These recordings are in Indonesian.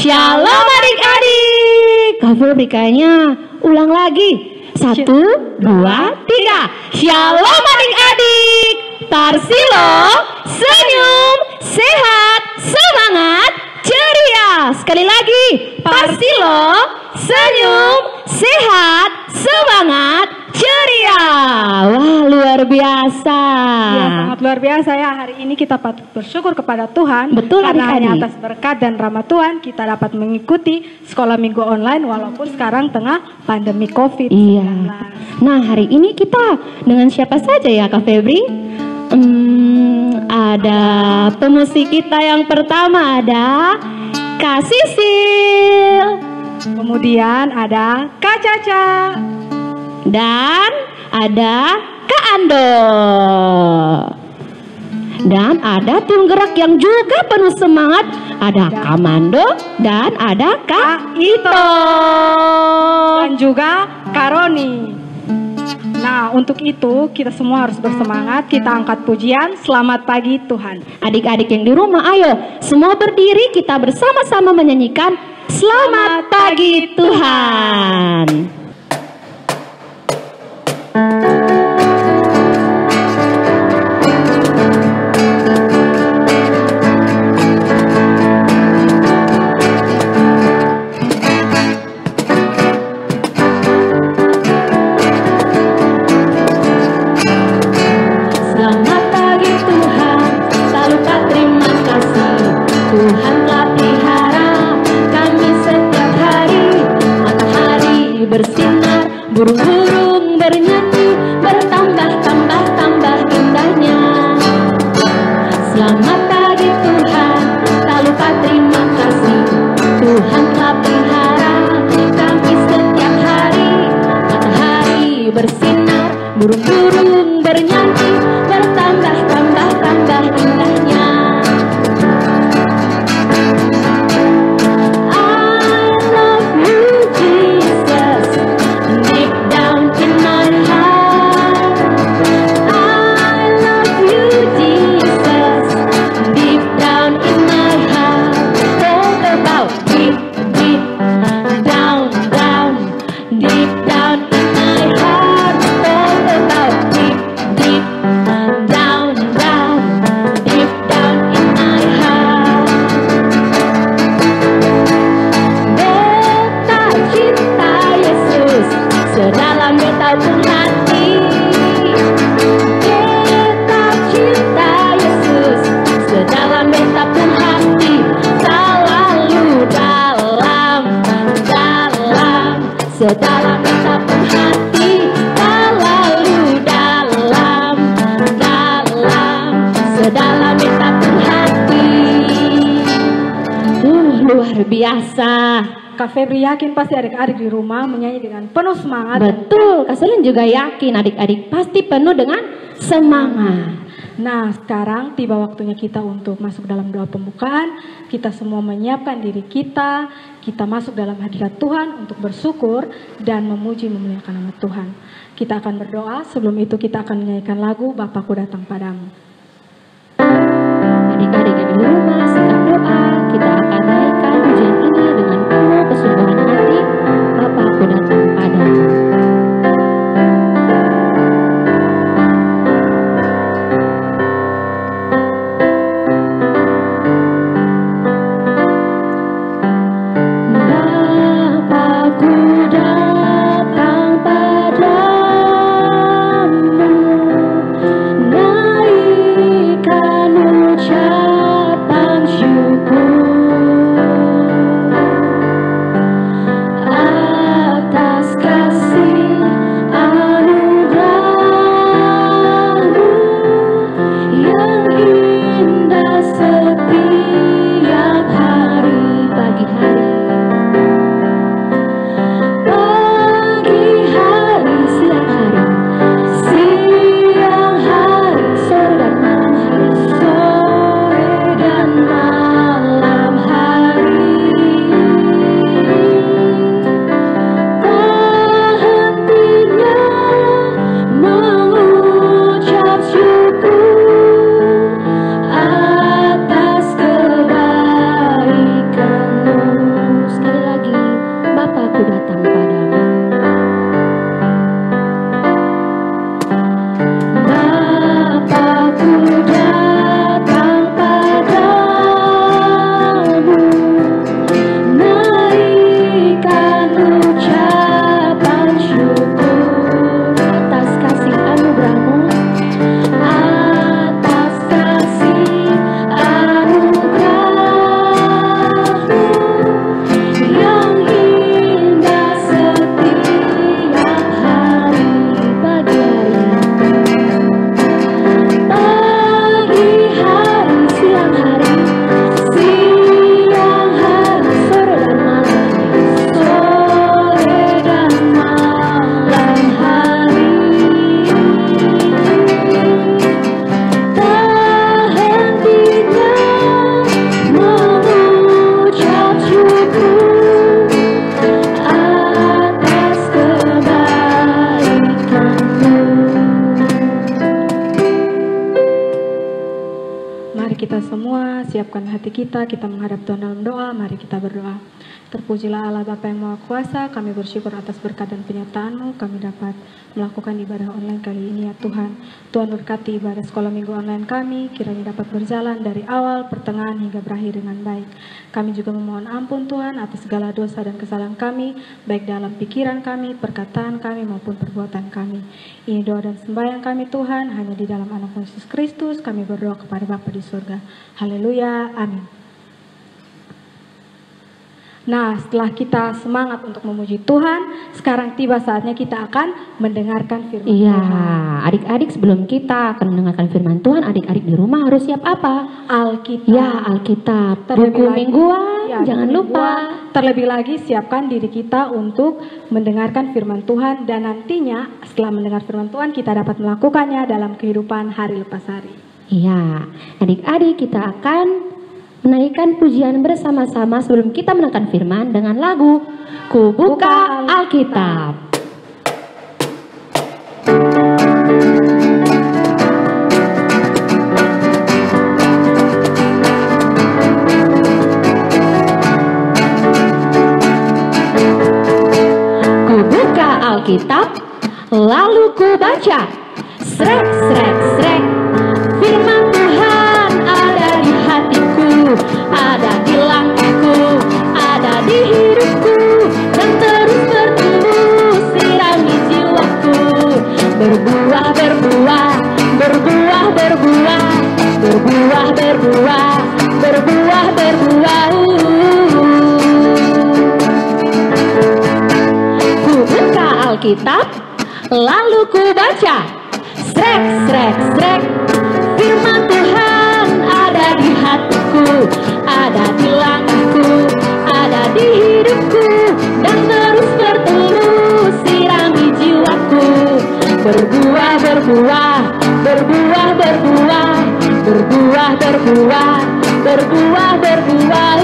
Shalom adik-adik. Kak Febri kayaknya ulang lagi. 1, 2, 3. Shalom adik-adik. Tarsilo, senyum, sehat, semangat, ceria. Sekali lagi, Tarsilo, senyum, sehat, semangat, ceria. Wah, luar biasa. Ya, sangat luar biasa ya. Hari ini kita patut bersyukur kepada Tuhan. Betul, karena adik-adik. hanya atas berkat dan rahmat Tuhan kita dapat mengikuti sekolah minggu online walaupun sekarang tengah pandemi COVID-19. Iya. Nah, hari ini kita dengan siapa saja ya Kak Febri? Ada pemusik kita yang pertama, ada Kak Sisil. Kemudian ada Kak Caca. Dan ada Kak Ando. Dan ada tim gerak yang juga penuh semangat. Ada Kak Mando dan ada Kak Ito. Dan juga Kak Roni. Nah, untuk itu kita semua harus bersemangat. Kita angkat pujian. Selamat pagi Tuhan. Adik-adik yang di rumah, ayo semua berdiri, kita bersama-sama menyanyikan Selamat Pagi Tuhan. Selamat pagi Tuhan, tak lupa terima kasih. Tuhan telah pelihara kami setiap hari. Matahari bersinar, burung-burung bernyanyi, bertambah-tambah-tambah indahnya. Selamat pagi Tuhan, tak lupa terima kasih. Tuhan telah pelihara kami setiap hari. Matahari bersinar, burung-burung bernyanyi, bertambah-tambah-tambah indahnya. I love you Jesus, deep down in my heart. I love you Jesus, deep down in my heart. Talk about deep, deep down, down, deep down in my heart. Talk about deep, deep down, down, deep down in my heart. Beta cinta Yesus sedalam beta pun hati. Beta cinta Yesus sedalam beta pun hati. Selalu dalam, dalam, sedalam beta pun hati. Selalu dalam, dalam, sedalam beta pun hati. Luar biasa. Kak Febri yakin pasti adik-adik di rumah menyanyi dengan penuh semangat. Betul, Kak Selin juga yakin adik-adik pasti penuh dengan semangat. Nah, sekarang tiba waktunya kita untuk masuk dalam doa pembukaan. Kita semua menyiapkan diri kita. Kita masuk dalam hadirat Tuhan untuk bersyukur dan memuji memuliakan nama Tuhan. Kita akan berdoa. Sebelum itu kita akan menyanyikan lagu Bapakku Datang Padamu. Adik-adik yang di rumah, sikap doa. Kita akan naikkan pujian ini dengan penuh kesungguhan hati. Bapakku datang padamu. Bapakku datang padamu, naik kita menghadap Tuhan dalam doa. Mari kita berdoa. Terpujilah Allah Bapa yang Maha Kuasa, kami bersyukur atas berkat dan penyertaan-Mu, kami dapat melakukan ibadah online kali ini ya Tuhan. Tuhan berkati ibadah sekolah minggu online kami, kiranya dapat berjalan dari awal, pertengahan hingga berakhir dengan baik. Kami juga memohon ampun Tuhan atas segala dosa dan kesalahan kami, baik dalam pikiran kami, perkataan kami maupun perbuatan kami. Ini doa dan sembahyang kami Tuhan, hanya di dalam anak Yesus Kristus kami berdoa kepada Bapa di surga. Haleluya, amin. Nah, setelah kita semangat untuk memuji Tuhan, sekarang tiba saatnya kita akan mendengarkan firman Tuhan. Adik-adik, sebelum kita akan mendengarkan firman Tuhan, adik-adik di rumah harus siap apa? Alkitab. Ya, Alkitab. Buku mingguan, jangan lupa. Terlebih lagi siapkan diri kita untuk mendengarkan firman Tuhan, dan nantinya setelah mendengar firman Tuhan kita dapat melakukannya dalam kehidupan hari lepas hari. Iya, adik-adik, kita akan menaikkan pujian bersama-sama sebelum kita menekan firman dengan lagu Ku Buka Alkitab. Ku buka Alkitab, lalu ku baca. Srek, srek, srek. Firman Tuhan ada di hatiku, ada di langkahku, ada di hidupku, dan terus bertumbuh sirami jiwaku. Berbuah, berbuah, berbuah, berbuah, berbuah, berbuah, berbuah, berbuah. Ku buka Alkitab, lalu ku baca. Srek, srek, srek. Firman Tuhan ada di hatiku, ada di langkahku, ada di hidupku, dan terus bertelur sirami jiwaku. Berbuah, berbuah, berbuah, berbuah, berbuah, berbuah, berbuah, berbuah.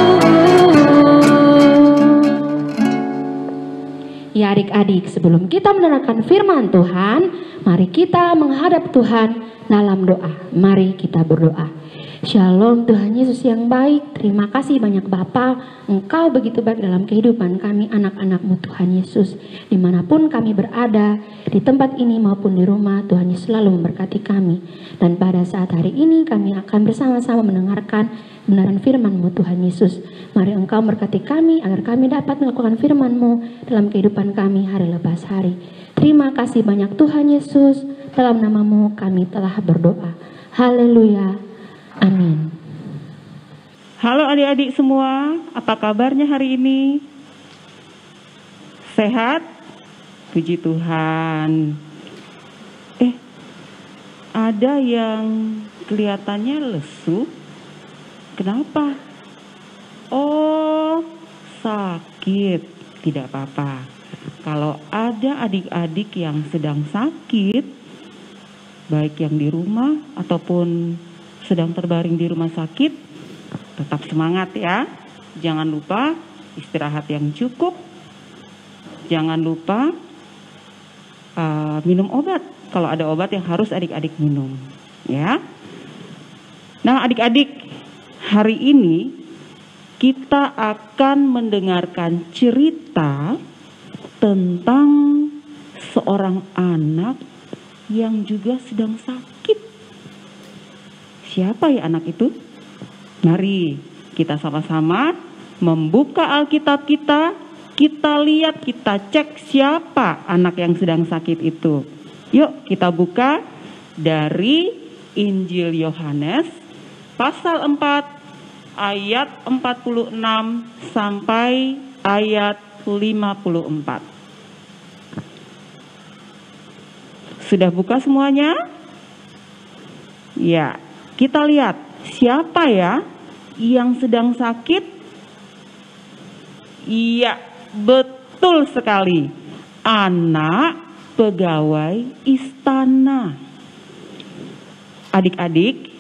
Ya adik-adik, sebelum kita mendengarkan firman Tuhan, mari kita menghadap Tuhan dalam doa. Mari kita berdoa. Shalom Tuhan Yesus yang baik, terima kasih banyak Bapa, Engkau begitu baik dalam kehidupan kami anak-anak-Mu Tuhan Yesus. Dimanapun kami berada, di tempat ini maupun di rumah, Tuhan Yesus selalu memberkati kami. Dan pada saat hari ini kami akan bersama-sama mendengarkan kebenaran firman-Mu Tuhan Yesus. Mari Engkau berkati kami agar kami dapat melakukan firman-Mu dalam kehidupan kami hari lepas hari. Terima kasih banyak Tuhan Yesus, dalam nama-Mu kami telah berdoa. Haleluya. Amin. Halo adik-adik semua, apa kabarnya hari ini? Sehat? Puji Tuhan. Ada yang kelihatannya lesu. Kenapa? Oh, sakit. Tidak apa-apa. Kalau ada adik-adik yang sedang sakit, baik yang di rumah ataupun sedang terbaring di rumah sakit, tetap semangat ya. Jangan lupa istirahat yang cukup. Jangan lupa minum obat. Kalau ada obat yang harus adik-adik minum, ya. Nah, adik-adik, hari ini kita akan mendengarkan cerita tentang seorang anak yang juga sedang sakit. Siapa ya anak itu? Mari kita sama-sama membuka Alkitab kita. Kita lihat, kita cek siapa anak yang sedang sakit itu. Yuk kita buka dari Injil Yohanes pasal 4 ayat 46 sampai ayat 54. Sudah buka semuanya? Ya, kita lihat siapa ya yang sedang sakit? Iya, betul sekali. Anak pegawai istana. Adik-adik,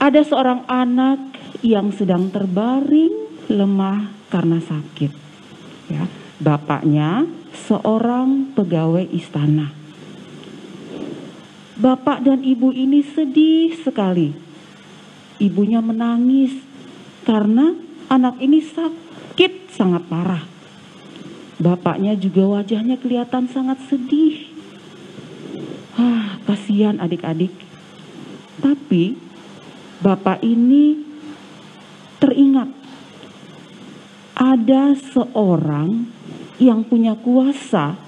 ada seorang anak yang sedang terbaring lemah karena sakit. Ya, bapaknya seorang pegawai istana. Bapak dan ibu ini sedih sekali ibunya menangis karena anak ini sakit sangat parah. Bapaknya juga wajahnya kelihatan sangat sedih. Kasihan adik-adik. Tapi bapak ini teringat ada seorang yang punya kuasa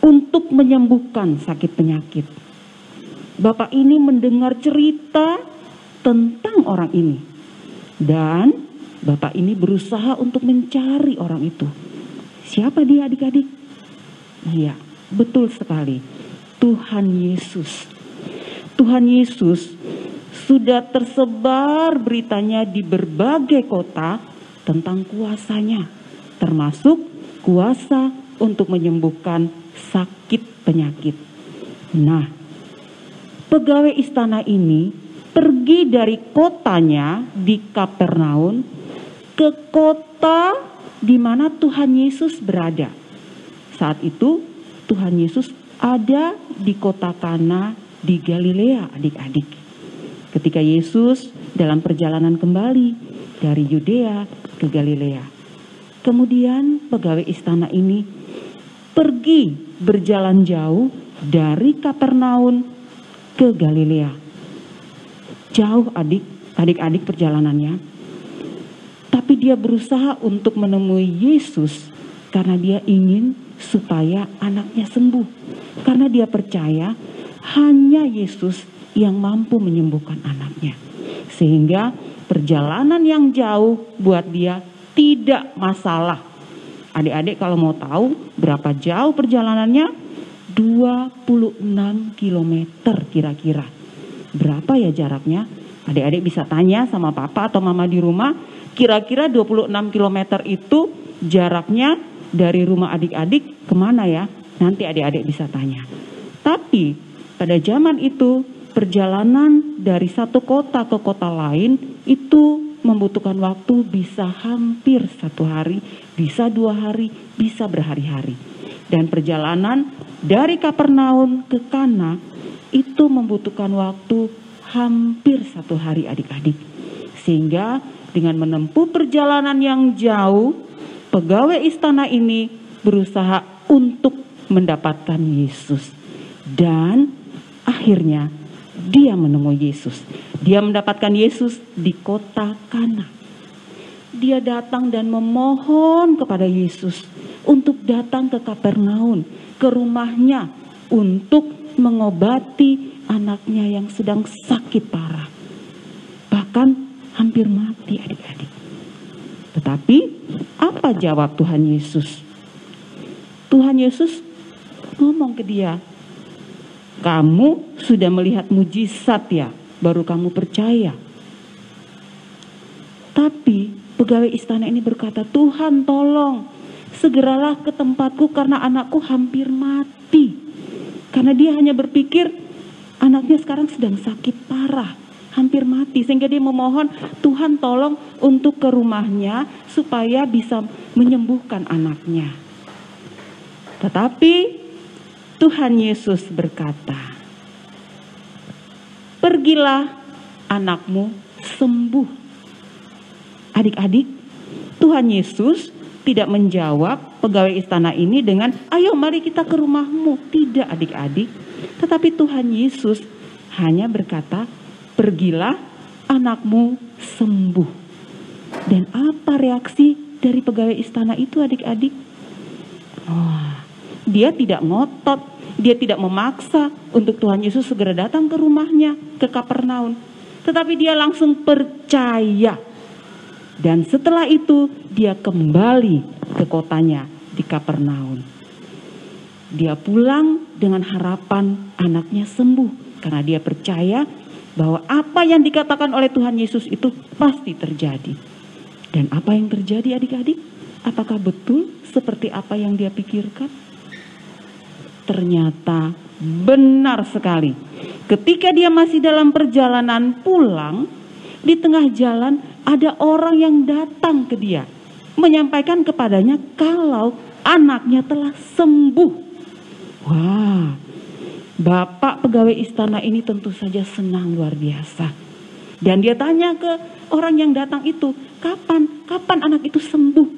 untuk menyembuhkan sakit penyakit. Bapak ini mendengar cerita tentang orang ini. Dan bapak ini berusaha untuk mencari orang itu. Siapa dia adik-adik? Iya, betul sekali. Tuhan Yesus. Tuhan Yesus sudah tersebar beritanya di berbagai kota tentang kuasanya. Termasuk kuasa untuk menyembuhkan sakit penyakit. Nah, pegawai istana ini pergi dari kotanya di Kapernaum ke kota di mana Tuhan Yesus berada. Saat itu Tuhan Yesus ada di kota Kana di Galilea, adik-adik. Ketika Yesus dalam perjalanan kembali dari Yudea ke Galilea. Kemudian pegawai istana ini pergi berjalan jauh dari Kapernaum ke Galilea. Jauh adik-adik perjalanannya. Tapi dia berusaha untuk menemui Yesus karena dia ingin supaya anaknya sembuh. Karena dia percaya hanya Yesus yang mampu menyembuhkan anaknya. Sehingga perjalanan yang jauh buat dia tidak masalah. Adik-adik kalau mau tahu berapa jauh perjalanannya? 26 km kira-kira. Berapa ya jaraknya? Adik-adik bisa tanya sama papa atau mama di rumah. Kira-kira 26 km itu jaraknya dari rumah adik-adik kemana ya? Nanti adik-adik bisa tanya. Tapi pada zaman itu perjalanan dari satu kota ke kota lain itu membutuhkan waktu bisa hampir 1 hari, bisa 2 hari, bisa berhari-hari. Dan perjalanan dari Kapernaum ke Kana itu membutuhkan waktu hampir 1 hari adik-adik. Sehingga dengan menempuh perjalanan yang jauh, pegawai istana ini berusaha untuk mendapatkan Yesus. Dan akhirnya dia menemui Yesus. Dia mendapatkan Yesus di kota Kana. Dia datang dan memohon kepada Yesus untuk datang ke Kapernaum, ke rumahnya untuk mengobati anaknya yang sedang sakit parah. Bahkan hampir mati adik-adik. Tetapi apa jawab Tuhan Yesus? Tuhan Yesus ngomong ke dia, kamu sudah melihat mujizat ya, baru kamu percaya. Tapi pegawai istana ini berkata, Tuhan tolong, segeralah ke tempatku karena anakku hampir mati. Karena dia hanya berpikir anaknya sekarang sedang sakit parah, hampir mati. Sehingga dia memohon, Tuhan tolong untuk ke rumahnya supaya bisa menyembuhkan anaknya. Tetapi Tuhan Yesus berkata, pergilah, anakmu sembuh. Adik-adik, Tuhan Yesus tidak menjawab pegawai istana ini dengan, ayo mari kita ke rumahmu. Tidak adik-adik. Tetapi Tuhan Yesus hanya berkata, pergilah, anakmu sembuh. Dan apa reaksi dari pegawai istana itu adik-adik? Dia tidak ngotot, dia tidak memaksa untuk Tuhan Yesus segera datang ke rumahnya, ke Kapernaum. Tetapi dia langsung percaya. Dan setelah itu dia kembali ke kotanya di Kapernaum. Dia pulang dengan harapan anaknya sembuh. Karena dia percaya bahwa apa yang dikatakan oleh Tuhan Yesus itu pasti terjadi. Dan apa yang terjadi adik-adik? Apakah betul seperti apa yang dia pikirkan? Ternyata benar sekali. Ketika dia masih dalam perjalanan pulang, di tengah jalan ada orang yang datang ke dia, menyampaikan kepadanya kalau anaknya telah sembuh. Wah, bapak pegawai istana ini tentu saja senang luar biasa. Dan dia tanya ke orang yang datang itu, kapan anak itu sembuh?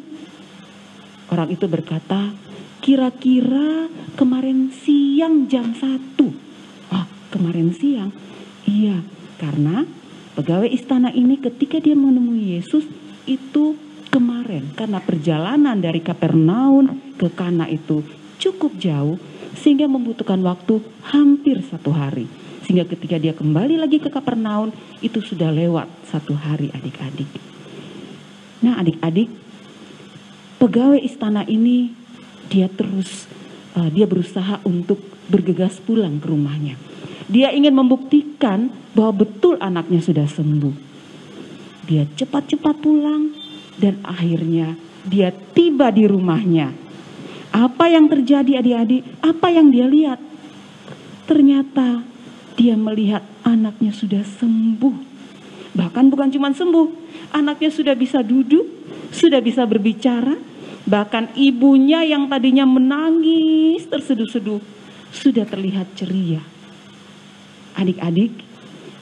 Orang itu berkata, kira-kira kemarin siang jam 1. Oh, kemarin siang? Iya, karena pegawai istana ini ketika dia menemui Yesus itu kemarin. Karena perjalanan dari Kapernaum ke Kana itu cukup jauh, sehingga membutuhkan waktu hampir 1 hari. Sehingga ketika dia kembali lagi ke Kapernaum, itu sudah lewat 1 hari adik-adik. Nah adik-adik, pegawai istana ini dia berusaha untuk bergegas pulang ke rumahnya. Dia ingin membuktikan bahwa betul anaknya sudah sembuh. Dia cepat-cepat pulang dan akhirnya dia tiba di rumahnya. Apa yang terjadi adik-adik? Apa yang dia lihat? Ternyata dia melihat anaknya sudah sembuh. Bahkan bukan cuma sembuh, anaknya sudah bisa duduk, sudah bisa berbicara. Bahkan ibunya yang tadinya menangis terseduh-seduh sudah terlihat ceria. Adik-adik,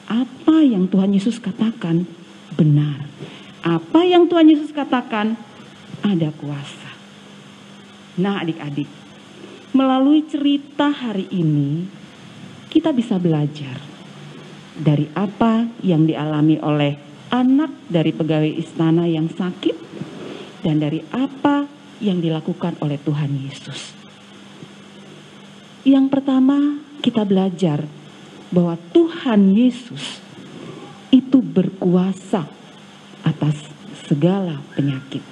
apa yang Tuhan Yesus katakan benar. Apa yang Tuhan Yesus katakan ada kuasa. Nah adik-adik, melalui cerita hari ini kita bisa belajar dari apa yang dialami oleh anak dari pegawai istana yang sakit dan dari apa yang dilakukan oleh Tuhan Yesus. Yang pertama, kita belajar bahwa Tuhan Yesus itu berkuasa atas segala penyakit.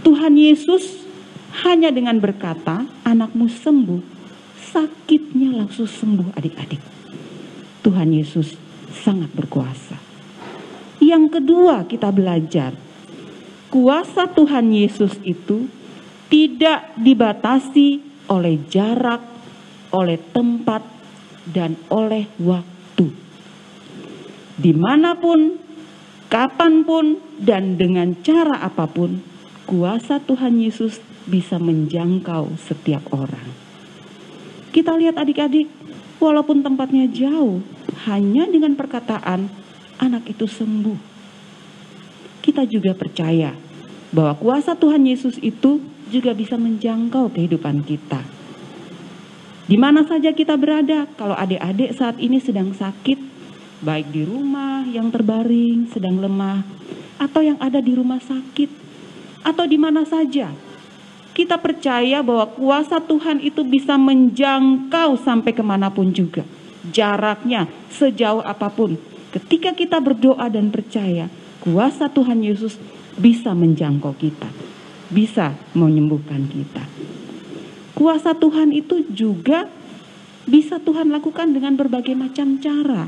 Tuhan Yesus hanya dengan berkata, anakmu sembuh, sakitnya langsung sembuh adik-adik. Tuhan Yesus sangat berkuasa. Yang kedua kita belajar, kuasa Tuhan Yesus itu tidak dibatasi oleh jarak, oleh tempat, dan oleh waktu. Dimanapun, kapanpun, dan dengan cara apapun, kuasa Tuhan Yesus bisa menjangkau setiap orang. Kita lihat adik-adik, walaupun tempatnya jauh, hanya dengan perkataan anak itu sembuh. Kita juga percaya bahwa kuasa Tuhan Yesus itu juga bisa menjangkau kehidupan kita. Di mana saja kita berada, kalau adik-adik saat ini sedang sakit, baik di rumah yang terbaring, sedang lemah, atau yang ada di rumah sakit, atau di mana saja, kita percaya bahwa kuasa Tuhan itu bisa menjangkau sampai kemanapun juga. Jaraknya sejauh apapun. Ketika kita berdoa dan percaya, kuasa Tuhan Yesus bisa menjangkau kita. Bisa menyembuhkan kita. Kuasa Tuhan itu juga bisa Tuhan lakukan dengan berbagai macam cara.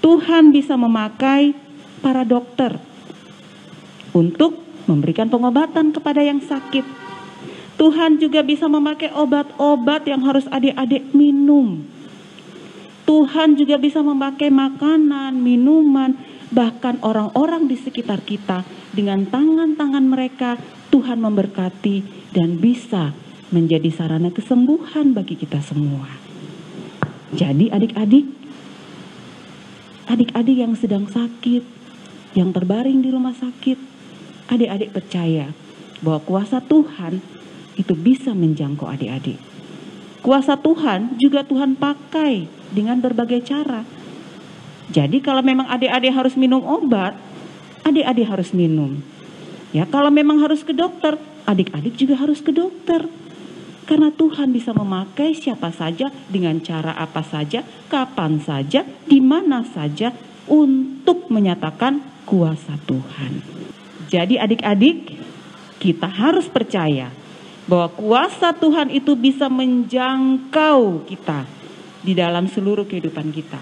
Tuhan bisa memakai para dokter untuk memberikan pengobatan kepada yang sakit. Tuhan juga bisa memakai obat-obat yang harus adik-adik minum. Tuhan juga bisa memakai makanan, minuman, bahkan orang-orang di sekitar kita. Dengan tangan-tangan mereka, Tuhan memberkati dan bisa menjadi sarana kesembuhan bagi kita semua. Jadi adik-adik yang sedang sakit, yang terbaring di rumah sakit, adik-adik percaya bahwa kuasa Tuhan itu bisa menjangkau adik-adik. Kuasa Tuhan juga Tuhan pakai dengan berbagai cara. Jadi kalau memang adik-adik harus minum obat, adik-adik harus minum. Ya, kalau memang harus ke dokter, adik-adik juga harus ke dokter. Karena Tuhan bisa memakai siapa saja, dengan cara apa saja, kapan saja, di mana saja untuk menyatakan kuasa Tuhan. Jadi adik-adik, kita harus percaya bahwa kuasa Tuhan itu bisa menjangkau kita di dalam seluruh kehidupan kita.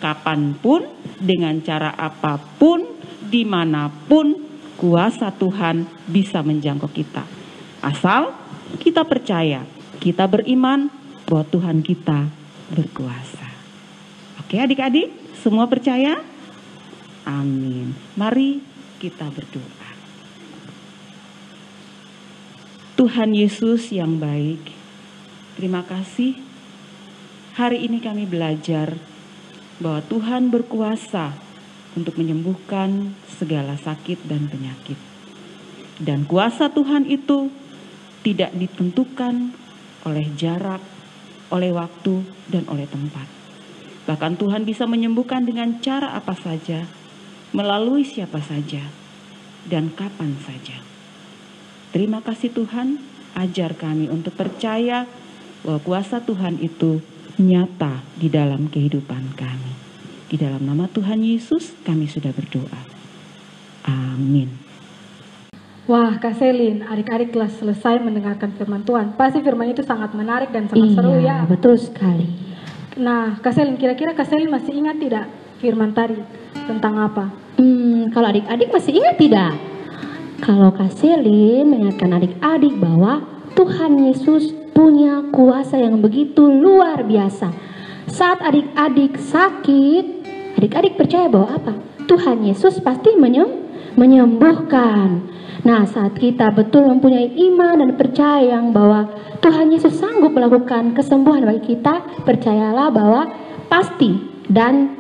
Kapanpun, dengan cara apapun, dimanapun, kuasa Tuhan bisa menjangkau kita. Asal kita percaya, kita beriman bahwa Tuhan kita berkuasa. Oke adik-adik, semua percaya? Amin. Mari kita berdoa. Tuhan Yesus yang baik, terima kasih hari ini kami belajar bahwa Tuhan berkuasa untuk menyembuhkan segala sakit dan penyakit. Dan kuasa Tuhan itu tidak ditentukan oleh jarak, oleh waktu, dan oleh tempat. Bahkan Tuhan bisa menyembuhkan dengan cara apa saja, melalui siapa saja, dan kapan saja. Terima kasih Tuhan, ajar kami untuk percaya bahwa kuasa Tuhan itu nyata di dalam kehidupan kami. Di dalam nama Tuhan Yesus kami sudah berdoa. Amin. Wah, Kak Selin, adik-adik telah selesai mendengarkan firman Tuhan. Pasti firman itu sangat menarik dan sangat seru ya. Betul sekali. Nah, Kak Selin, kira-kira Kak Selin masih ingat tidak firman tadi tentang apa? Kalau adik-adik masih ingat tidak? Kalau Kak Selin mengingatkan adik-adik bahwa Tuhan Yesus punya kuasa yang begitu luar biasa. Saat adik-adik sakit, adik-adik percaya bahwa apa? Tuhan Yesus pasti menyembuhkan. Nah, saat kita betul mempunyai iman dan percaya bahwa Tuhan Yesus sanggup melakukan kesembuhan bagi kita, percayalah bahwa pasti dan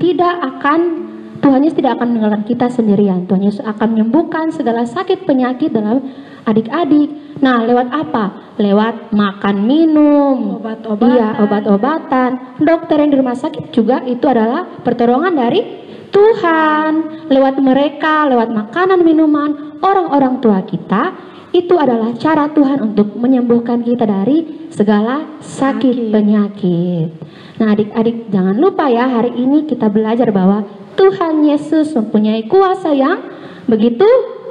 Tuhan Yesus tidak akan meninggalkan kita sendirian. Tuhan Yesus akan menyembuhkan segala sakit penyakit dalam adik-adik. Nah, lewat apa? Lewat makan minum, obat-obatan. Dokter yang di rumah sakit juga itu adalah pertolongan dari Tuhan. Lewat mereka, lewat makanan, minuman, orang-orang tua kita, itu adalah cara Tuhan untuk menyembuhkan kita dari segala sakit penyakit. Nah, adik-adik jangan lupa ya, hari ini kita belajar bahwa Tuhan Yesus mempunyai kuasa yang begitu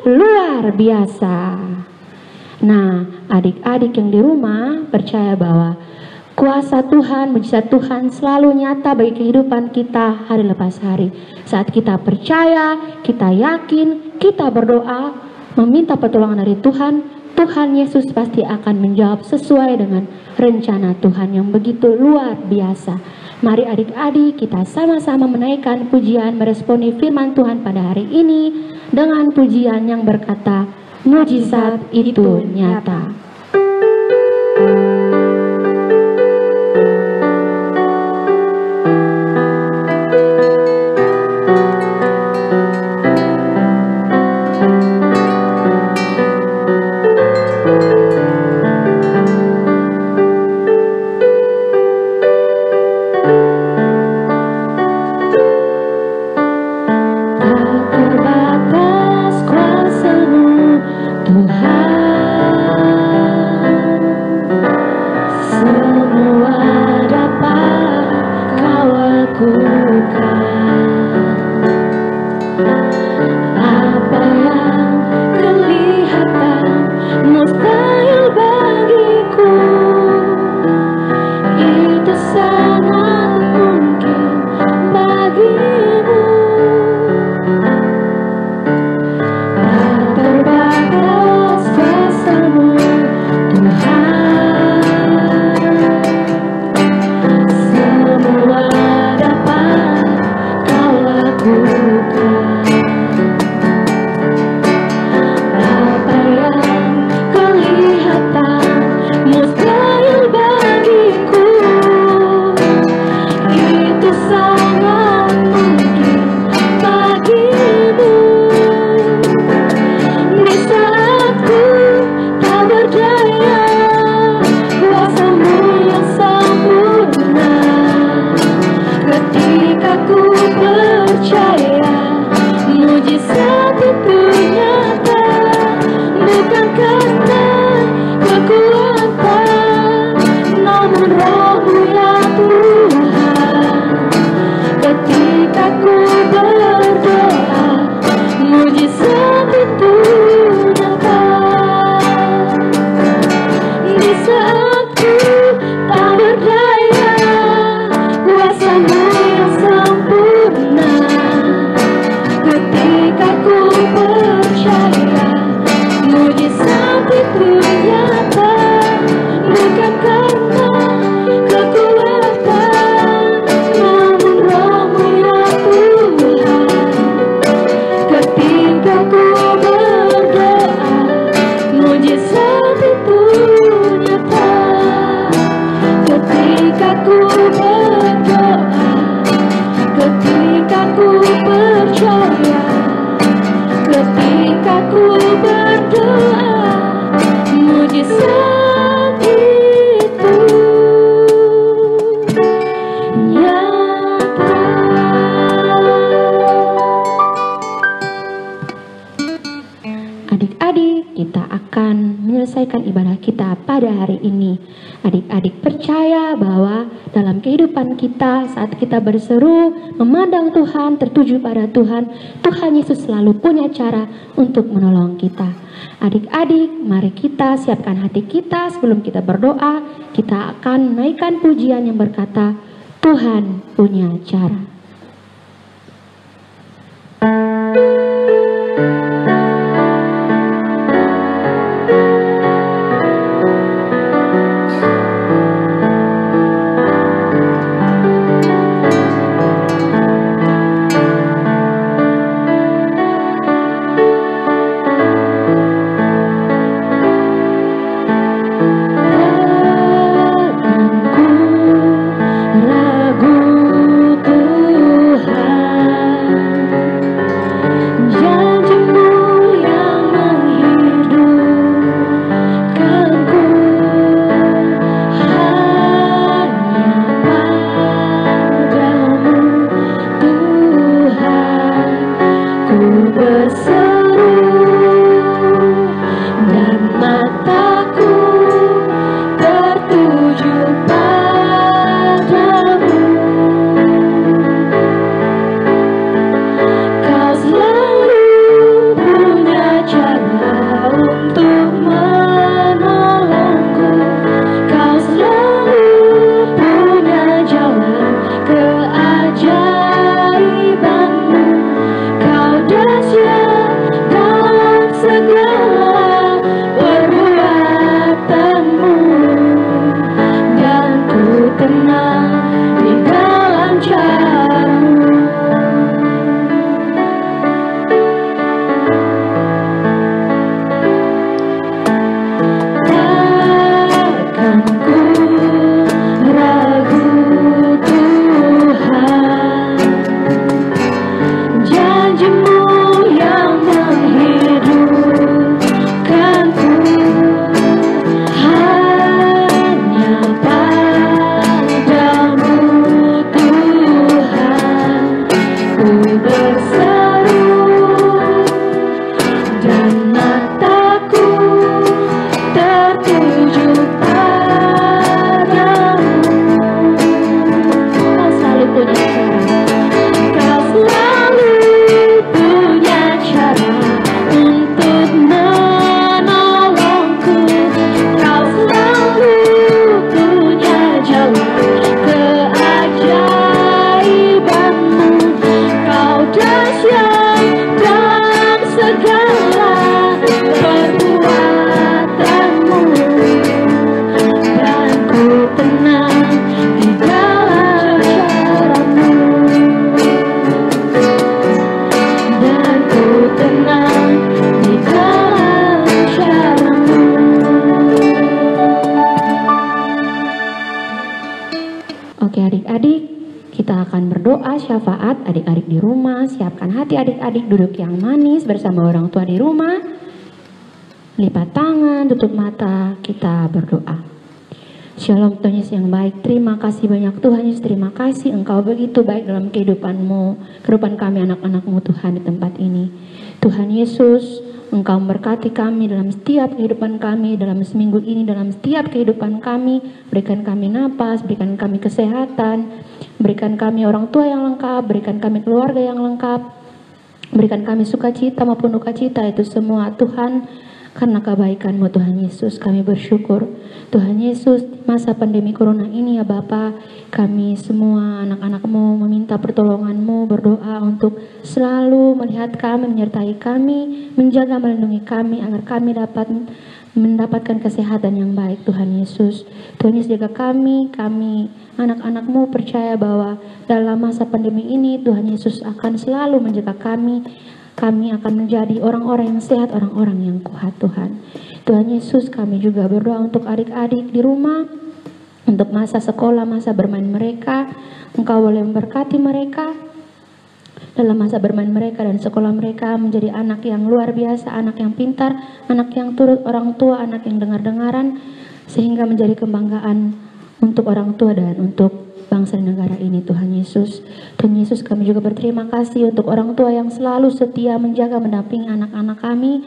luar biasa. Nah, adik-adik yang di rumah percaya bahwa kuasa Tuhan, mujizat Tuhan selalu nyata bagi kehidupan kita hari lepas hari. Saat kita percaya, kita yakin, kita berdoa, meminta pertolongan dari Tuhan, Tuhan Yesus pasti akan menjawab sesuai dengan rencana Tuhan yang begitu luar biasa. Mari adik-adik kita sama-sama menaikkan pujian meresponi firman Tuhan pada hari ini dengan pujian yang berkata, mujizat itu nyata. Tuhan adik-adik, kita akan menyelesaikan ibadah kita pada hari ini. Adik-adik percaya bahwa dalam kehidupan kita saat kita berseru, memandang Tuhan, tertuju pada Tuhan, Tuhan Yesus selalu punya cara untuk menolong kita. Adik-adik, mari kita siapkan hati kita sebelum kita berdoa. Kita akan menaikkan pujian yang berkata, Tuhan punya cara. Syafaat adik-adik di rumah, siapkan hati adik-adik duduk yang manis bersama orang tua di rumah. Lipat tangan, tutup mata, kita berdoa. Shalom Tuhan Yesus yang baik, terima kasih banyak Tuhan Yesus, terima kasih Engkau begitu baik dalam kehidupan-Mu, kehidupan kami anak-anak-Mu Tuhan di tempat ini. Tuhan Yesus, Engkau memberkati kami dalam setiap kehidupan kami, dalam seminggu ini, dalam setiap kehidupan kami. Berikan kami napas, berikan kami kesehatan, berikan kami orang tua yang lengkap, berikan kami keluarga yang lengkap, berikan kami sukacita maupun duka cita, itu semua Tuhan, karena kebaikan-Mu Tuhan Yesus. Kami bersyukur Tuhan Yesus, masa pandemi corona ini ya Bapa, kami semua anak-anak-Mu meminta pertolongan-Mu, berdoa untuk selalu melihat kami, menyertai kami, menjaga, melindungi kami agar kami dapat mendapatkan kesehatan yang baik Tuhan Yesus. Tuhan Yesus jaga kami anak-anak-Mu percaya bahwa dalam masa pandemi ini Tuhan Yesus akan selalu menjaga kami. Kami akan menjadi orang-orang yang sehat, orang-orang yang kuat Tuhan. Tuhan Yesus, kami juga berdoa untuk adik-adik di rumah, untuk masa sekolah, masa bermain mereka. Engkau boleh memberkati mereka dalam masa bermain mereka dan sekolah mereka, menjadi anak yang luar biasa, anak yang pintar, anak yang turut orang tua, anak yang dengar-dengaran, sehingga menjadi kebanggaan untuk orang tua dan untuk bangsa dan negara ini Tuhan Yesus. Tuhan Yesus, kami juga berterima kasih untuk orang tua yang selalu setia menjaga, mendampingi anak-anak kami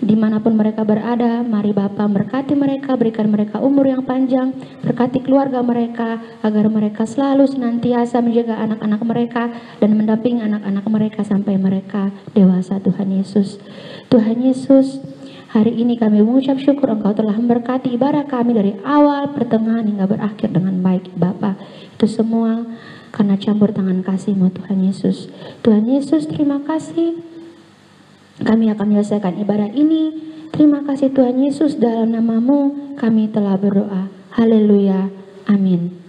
Dimanapun mereka berada, mari Bapa berkati mereka, berikan mereka umur yang panjang, berkati keluarga mereka, agar mereka selalu senantiasa menjaga anak-anak mereka dan mendampingi anak-anak mereka sampai mereka dewasa. Tuhan Yesus, Tuhan Yesus, hari ini kami mengucap syukur Engkau telah memberkati ibadah kami dari awal, pertengahan hingga berakhir dengan baik Bapa. Itu semua karena campur tangan kasih-Mu Tuhan Yesus. Tuhan Yesus, terima kasih. Kami akan menyelesaikan ibadah ini. Terima kasih Tuhan Yesus, dalam nama-Mu kami telah berdoa. Haleluya. Amin.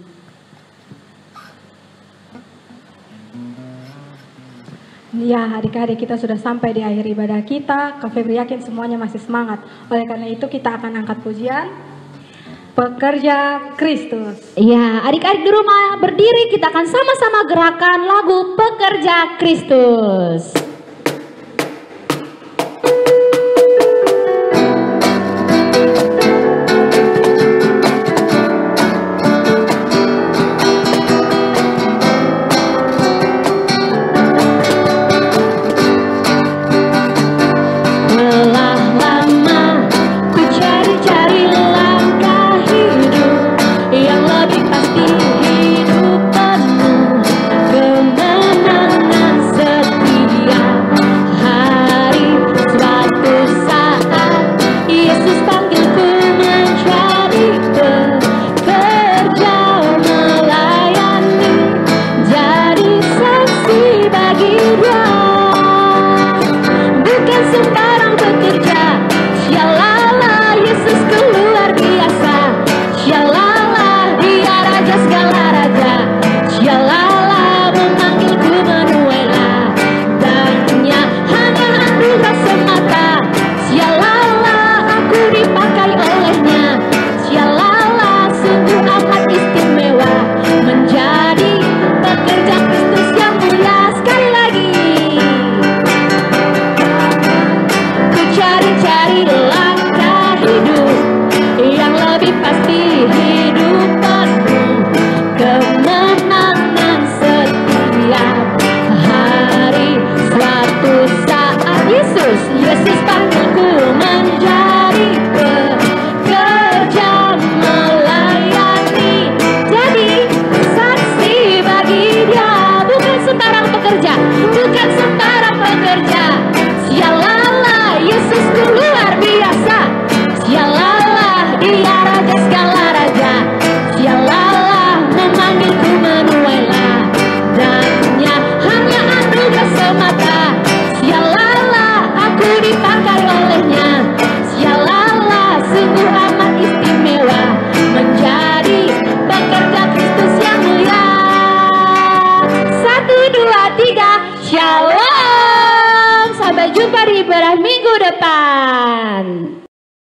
Ya, adik-adik, kita sudah sampai di akhir ibadah kita. Kak Febri yakin semuanya masih semangat. Oleh karena itu kita akan angkat pujian Pekerja Kristus. Ya, adik-adik di rumah berdiri, kita akan sama-sama gerakan lagu Pekerja Kristus.